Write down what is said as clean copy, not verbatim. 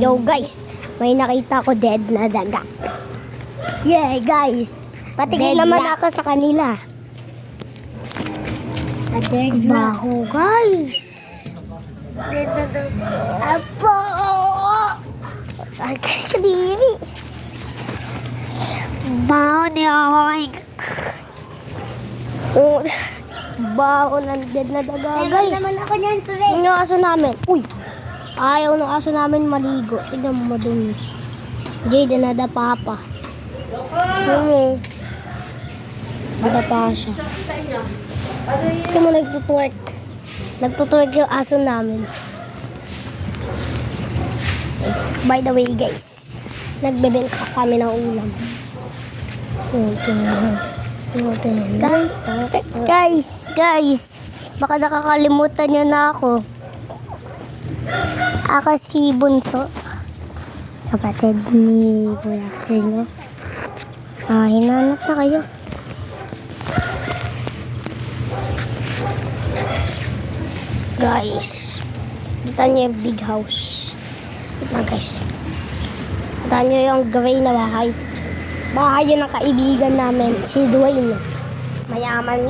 Yo guys, may nakita ko dead na daga. Yeah guys, patingin naman ako sa kanila. Dead baho guys. Dead na daga. Apo! Ay, kadiri. Baho ni Ahoy. Baho ng dead na daga guys. Naman ako niyan, pre. Yung aso namin. Uy! Ayaw ng aso namin maligo. Tignan mo madumi. Jade na da papa. Nadapa siya. Tignan mo nagtutwerk. Nagtutwerk yung aso namin. By the way guys, nagbebenta kami ng ulam. Guys, baka nakakalimutan nyo na ako. Ako si Bunso, kapatid ni Kuya Axel. Hinanap na kayo. Guys, kita nyo yung big house. Ito guys, kita nyo yung gray na bahay. Bahay yun ng kaibigan namin, si Dwayne. Mayaman yun.